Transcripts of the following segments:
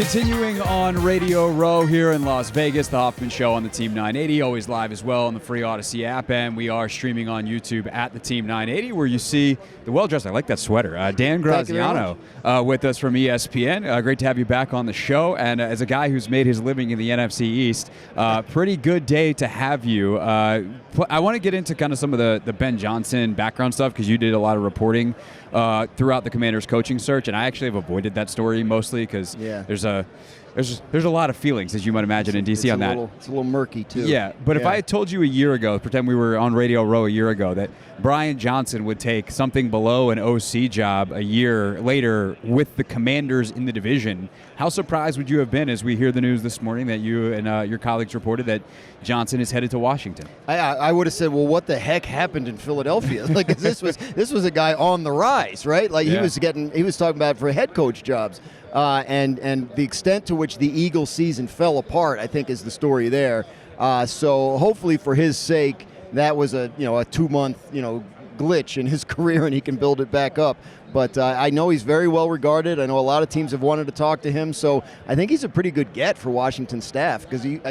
Continuing on Radio Row here in Las Vegas, the Hoffman Show on the Team 980, always live as well on the free Odyssey app, and we are streaming on YouTube at the Team 980, where you see the well-dressed, I like that sweater, Dan Graziano with us from ESPN. Great to have you back on the show, and as a guy who's made his living in the NFC East, pretty good day to have you. I want to get into kind of some of the Ben Johnson background stuff, because you did a lot of reporting throughout the Commanders coaching search, and I actually have avoided that story mostly because there's a lot of feelings, as you might imagine, in DC on that. It's a little murky, too. Yeah, but if I had told you a year ago, pretend we were on Radio Row a year ago, that Brian Johnson would take something below an OC job a year later with the Commanders in the division, how surprised would you have been as we hear the news this morning that you and your colleagues reported that Johnson is headed to Washington? I would have said, well, what the heck happened in Philadelphia? Like, this was a guy on the rise, right? Like, he was talking about for head coach jobs. And the extent to which the Eagles season fell apart, I think, is the story there. So hopefully for his sake, that was a 2-month glitch in his career, and he can build it back up. But I know he's very well regarded. I know a lot of teams have wanted to talk to him, so I think he's a pretty good get for Washington staff. Because you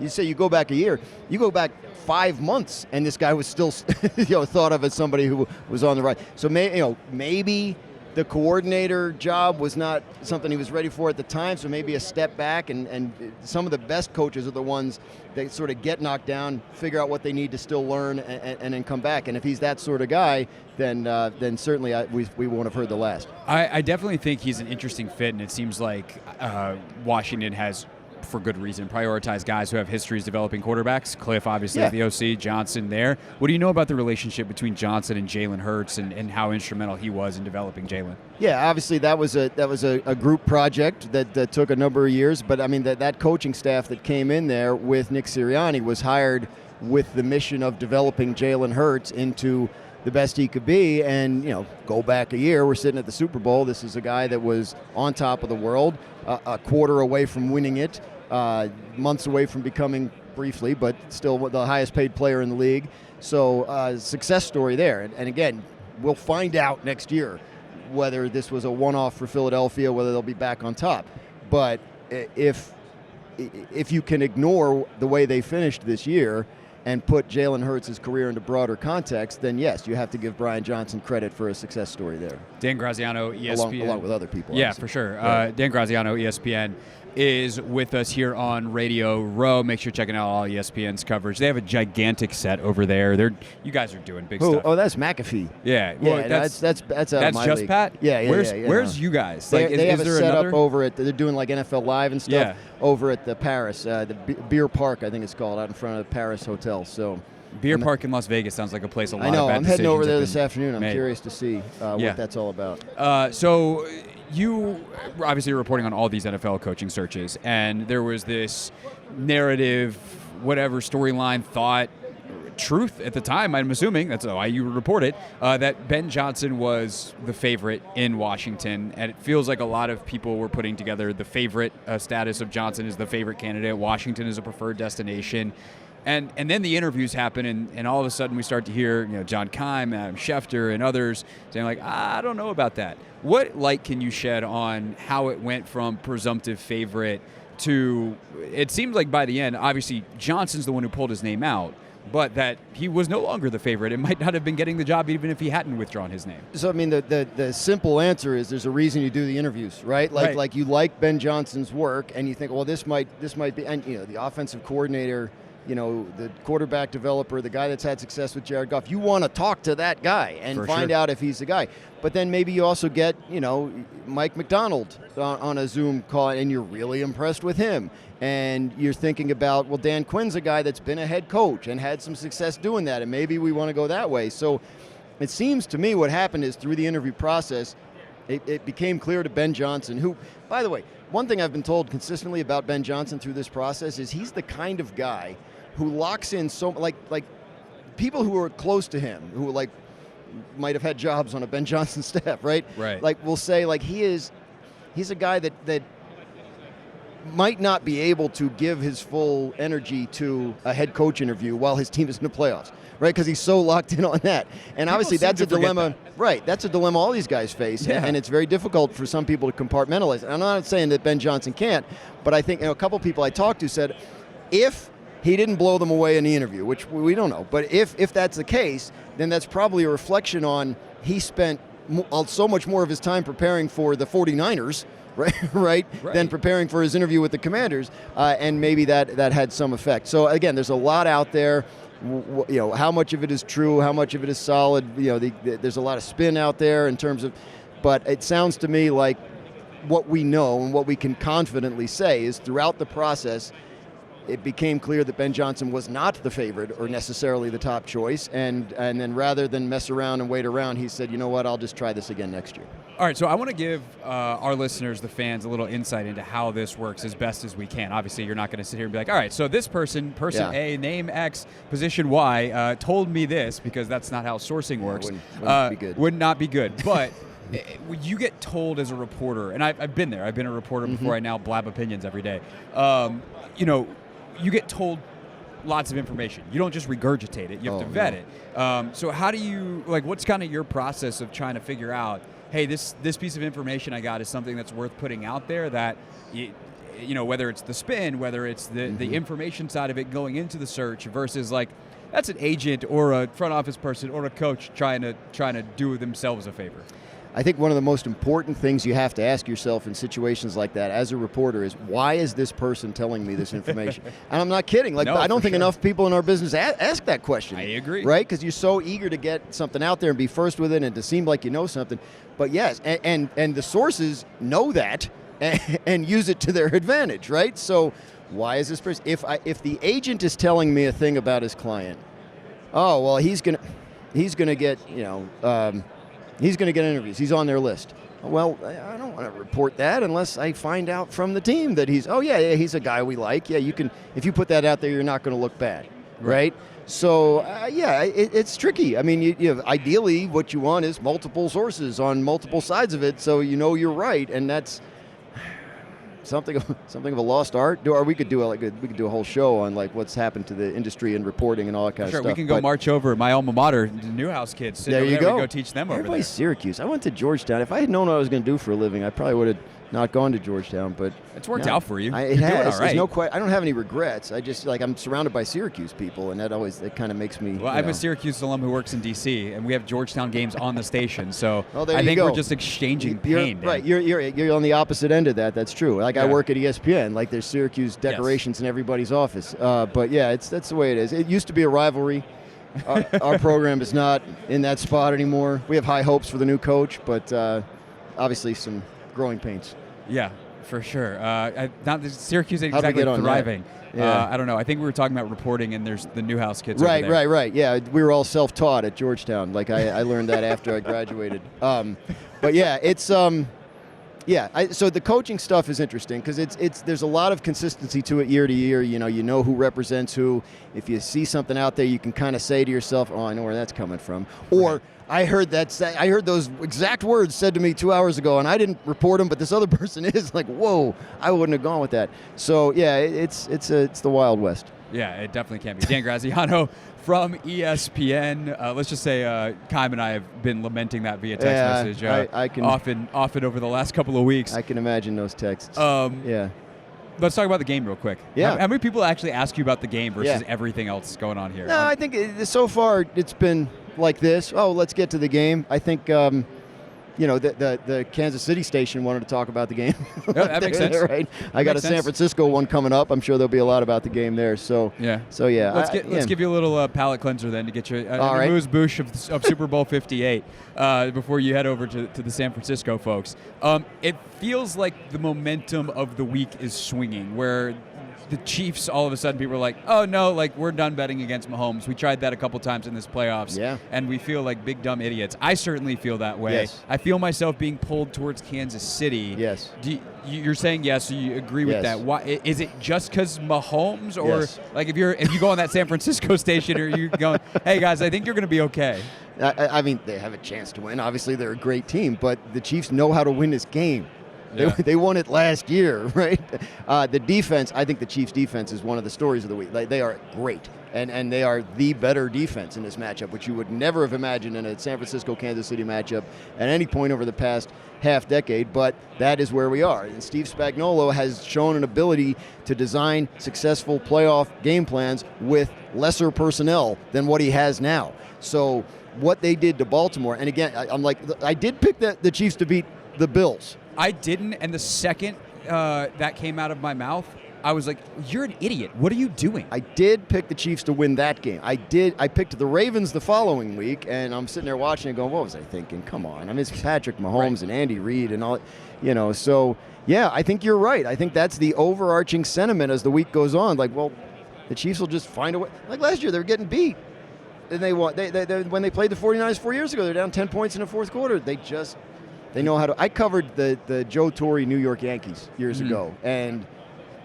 say you go back a year, you go back 5 months, and this guy was still thought of as somebody who was on the right. So maybe the coordinator job was not something he was ready for at the time, so maybe a step back, and some of the best coaches are the ones that sort of get knocked down, figure out what they need to still learn, and then come back. And if he's that sort of guy, then certainly we won't have heard the last. I definitely think he's an interesting fit, and it seems like Washington has, for good reason, prioritize guys who have histories developing quarterbacks. Kliff, obviously, the OC, Johnson there. What do you know about the relationship between Johnson and Jalen Hurts, and how instrumental he was in developing Jalen? Yeah, obviously that was a group project that took a number of years. But I mean that coaching staff that came in there with Nick Sirianni was hired with the mission of developing Jalen Hurts into the best he could be. And go back a year, we're sitting at the Super Bowl. This is a guy that was on top of the world, a quarter away from winning it. Months away from becoming, briefly, but still the highest paid player in the league. So success story there. And again, we'll find out next year whether this was a one-off for Philadelphia, whether they'll be back on top. But if you can ignore the way they finished this year and put Jalen Hurts' career into broader context, then yes, you have to give Brian Johnson credit for a success story there. Dan Graziano, ESPN. Along with other people. Yeah, obviously. for sure. Right. Dan Graziano, ESPN, is with us here on Radio Row. Make sure you're checking out all ESPN's coverage. They have a gigantic set over there. You guys are doing big stuff. Oh, that's McAfee. Yeah. Well, that's out of my just league. Pat? Yeah. Where's you guys? They have a setup over at, they're doing like NFL Live and stuff over at the Paris, the Beer Park, I think it's called, out in front of the Paris Hotel. So Beer Park in Las Vegas sounds like a place a lot I know. of bad I'm heading over there decisions this afternoon. I'm made. curious to see what that's all about. So you obviously are reporting on all these NFL coaching searches, and there was this narrative, whatever storyline, thought, truth at the time, I'm assuming, that's why you report it, that Ben Johnson was the favorite in Washington, and it feels like a lot of people were putting together the favorite status of Johnson as the favorite candidate. Washington is a preferred destination. And then the interviews happen, and all of a sudden we start to hear, John Keim, Adam Schefter, and others saying like, I don't know about that. What light can you shed on how it went from presumptive favorite to, it seems like by the end, obviously Johnson's the one who pulled his name out, but that he was no longer the favorite. It might not have been getting the job even if he hadn't withdrawn his name. So, I mean, the simple answer is there's a reason you do the interviews, right? Like you like Ben Johnson's work, and you think, well, this might be, and the offensive coordinator, the quarterback developer, the guy that's had success with Jared Goff, you want to talk to that guy and find out if he's the guy. But then maybe you also get, Mike McDonald on a Zoom call, and you're really impressed with him. And you're thinking about, well, Dan Quinn's a guy that's been a head coach and had some success doing that, and maybe we want to go that way. So it seems to me what happened is through the interview process, it became clear to Ben Johnson, who, by the way, one thing I've been told consistently about Ben Johnson through this process is he's the kind of guy who locks in so, like people who are close to him, who might have had jobs on a Ben Johnson staff, right? Right. Like will say he's a guy that might not be able to give his full energy to a head coach interview while his team is in the playoffs, right? Because he's so locked in on that. And obviously that's a dilemma, right? That's a dilemma all these guys face, and it's very difficult for some people to compartmentalize. And I'm not saying that Ben Johnson can't, but I think a couple people I talked to said if he didn't blow them away in the interview, which we don't know, but if that's the case, then that's probably a reflection on he spent so much more of his time preparing for the 49ers, right, than preparing for his interview with the Commanders, and maybe that had some effect. So again, there's a lot out there. How much of it is true, how much of it is solid. There's a lot of spin out there in terms of, but it sounds to me like what we know and what we can confidently say is throughout the process, it became clear that Ben Johnson was not the favorite or necessarily the top choice, and then rather than mess around and wait around, he said, you know what, I'll just try this again next year. All right, so I want to give our listeners, the fans, a little insight into how this works as best as we can. Obviously, you're not going to sit here and be like, all right, so this person A, name X, position Y, told me this, because that's not how sourcing works. Wouldn't be good. Would not be good, but you get told as a reporter, and I've been there. I've been a reporter before. I now blab opinions every day. You get told lots of information. You don't just regurgitate it. You have to vet it. So how do you, what's kind of your process of trying to figure out, hey, this piece of information I got is something that's worth putting out there that, whether it's the spin, whether it's the information side of it going into the search versus that's an agent or a front office person or a coach trying to do themselves a favor? I think one of the most important things you have to ask yourself in situations like that as a reporter is, why is this person telling me this information? And I'm not kidding. I don't think enough people in our business ask that question. I agree. Right? Because you're so eager to get something out there and be first with it and to seem like you know something. But yes, and the sources know that and use it to their advantage, right? So why is this person? If the agent is telling me a thing about his client, oh, well, he's gonna get, he's going to get interviews. He's on their list. Well, I don't want to report that unless I find out from the team that he's he's a guy we like. Yeah, you can. If you put that out there, you're not going to look bad, right? So, it's tricky. I mean, ideally, what you want is multiple sources on multiple sides of it, so you're right, and that's something of a lost art. Or we could do a whole show on what's happened to the industry and reporting and all that kind of stuff. Sure, we can go march over my alma mater, the Newhouse kids. There you go. Go teach them over there. Everybody's Syracuse. I went to Georgetown. If I had known what I was going to do for a living, I probably would have not gone to Georgetown. But it's worked out for you. It has. Doing all right. There's no I don't have any regrets. I just I'm surrounded by Syracuse people, and that kind of makes me. Well, I'm a Syracuse alum who works in D.C., and we have Georgetown games on the station. So I think we're just exchanging pain. Right. You're on the opposite end of that. That's true. I work at ESPN. There's Syracuse decorations in everybody's office. But yeah, that's the way it is. It used to be a rivalry. Our program is not in that spot anymore. We have high hopes for the new coach, but obviously some growing pains. Yeah, for sure. Not Syracuse ain't exactly thriving. Yeah. I don't know. I think we were talking about reporting, and there's the Newhouse kids. Right. over there. Right. Yeah, we were all self-taught at Georgetown. I learned that after I graduated. But yeah, it's so the coaching stuff is interesting because there's a lot of consistency to it year to year. You know who represents who. If you see something out there, you can kind of say to yourself, "Oh, I know where that's coming from," or I heard those exact words said to me 2 hours ago, and I didn't report them, but this other person is. Whoa, I wouldn't have gone with that. So yeah, it's the Wild West. Yeah, it definitely can be. Dan Graziano from ESPN. Let's just say Keim and I have been lamenting that via text message I can, often over the last couple of weeks. I can imagine those texts. Let's talk about the game real quick. Yeah. How many people actually ask you about the game versus everything else going on here? No, I think so far it's been like this. Oh, let's get to the game. I think the Kansas City station wanted to talk about the game. Yeah, that makes sense. Right. I got a San Francisco one coming up. I'm sure there'll be a lot about the game there. So yeah. Let's give you a little palate cleanser then to get you a amuse-bouche of Super Bowl 58 before you head over to the San Francisco folks. It feels like the momentum of the week is swinging, where the Chiefs, all of a sudden, people are like, oh, no, we're done betting against Mahomes. We tried that a couple times in this playoffs, and we feel like big, dumb idiots. I certainly feel that way. Yes. I feel myself being pulled towards Kansas City. Yes. You're saying yes, so you agree with that. Why is it just because Mahomes, or if you go on that San Francisco station, or you going, hey, guys, I think you're going to be okay? I mean, they have a chance to win. Obviously, they're a great team, but the Chiefs know how to win this game. Yeah. They won it last year, right? The defense, I think the Chiefs' defense is one of the stories of the week. They are great, and they are the better defense in this matchup, which you would never have imagined in a San Francisco-Kansas City matchup at any point over the past half decade, but that is where we are. And Steve Spagnuolo has shown an ability to design successful playoff game plans with lesser personnel than what he has now. So what they did to Baltimore, and again, I did pick the Chiefs to beat the Bills. I didn't, and the second that came out of my mouth, I was like, you're an idiot. What are you doing? I did pick the Chiefs to win that game. I picked the Ravens the following week, and I'm sitting there watching and going, what was I thinking? Come on. I mean, it's Patrick Mahomes and Andy Reid and all, so yeah, I think you're right. I think that's the overarching sentiment as the week goes on. Like, well, the Chiefs will just find a way. Like last year, they were getting beat. And they won. They when they played the 49ers 4 years ago, they're down 10 points in the fourth quarter. They know how to. I covered the Joe Torre New York Yankees years ago, and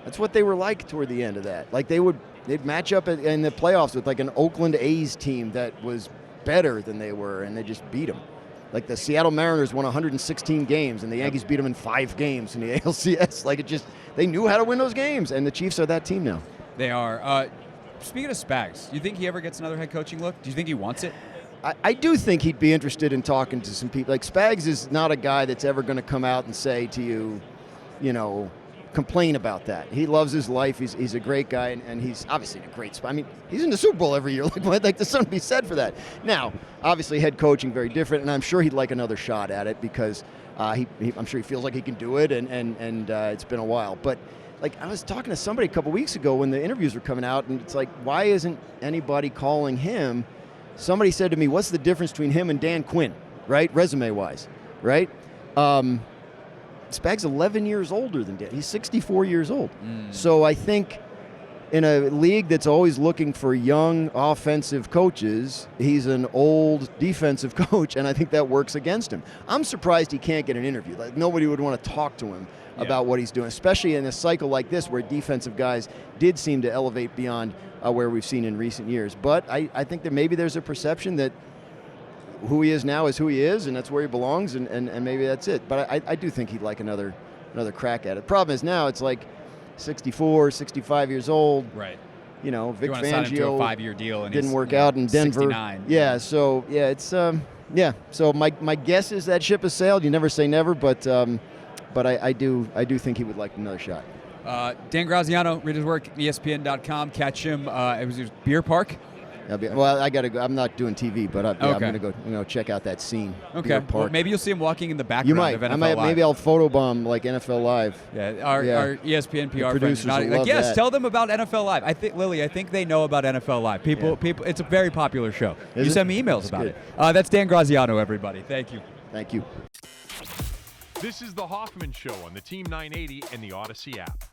that's what they were like toward the end of that. Like they'd match up in the playoffs with like an Oakland A's team that was better than they were, and they just beat them. Like the Seattle Mariners won 116 games, and the Yankees beat them in 5 games in the ALCS. Like they knew how to win those games, and the Chiefs are that team now. They are. Speaking of Spags, do you think he ever gets another head coaching look? Do you think he wants it? I do think he'd be interested in talking to some people. Like Spags is not a guy that's ever going to come out and say to you, complain about that. He loves his life. He's a great guy, and he's obviously in a great spot. I mean, he's in the Super Bowl every year. Like there's something to be said for that. Now, obviously, head coaching very different, and I'm sure he'd like another shot at it because I'm sure he feels like he can do it, and it's been a while. But like I was talking to somebody a couple weeks ago when the interviews were coming out, and it's like, why isn't anybody calling him? Somebody said to me, what's the difference between him and Dan Quinn, right? Resume-wise, right? Spags 11 years older than Dan. He's 64 years old. So I think in a league that's always looking for young offensive coaches, he's an old defensive coach, and I think that works against him. I'm surprised he can't get an interview. Like nobody would want to talk to him about what he's doing, especially in a cycle like this where defensive guys did seem to elevate beyond where we've seen in recent years. But I think that maybe there's a perception that who he is now is who he is, and that's where he belongs, and maybe that's it. But I do think he'd like another crack at it. Problem is now it's like 64, 65 years old. Right. Vic Fangio sign him to a 5-year deal, and didn't work out in Denver. 69. Yeah. So yeah, it's So my guess is that ship has sailed. You never say never, but I do think he would like another shot. Dan Graziano, read his work, ESPN.com. Catch him. It was his Beer Park. Well, I gotta go. I'm not doing TV, but I'm gonna go. Check out that scene. Okay. Well, maybe you'll see him walking in the background of NFL Live. Maybe I'll photobomb like NFL Live. Yeah. Our ESPN PR producers friends. will love yes, that. tell them about NFL Live. I think they know about NFL Live. People. It's a very popular show. You send me emails about it. That's Dan Graziano, everybody. Thank you. Thank you. This is the Hoffman Show on the Team 980 and the Odyssey app.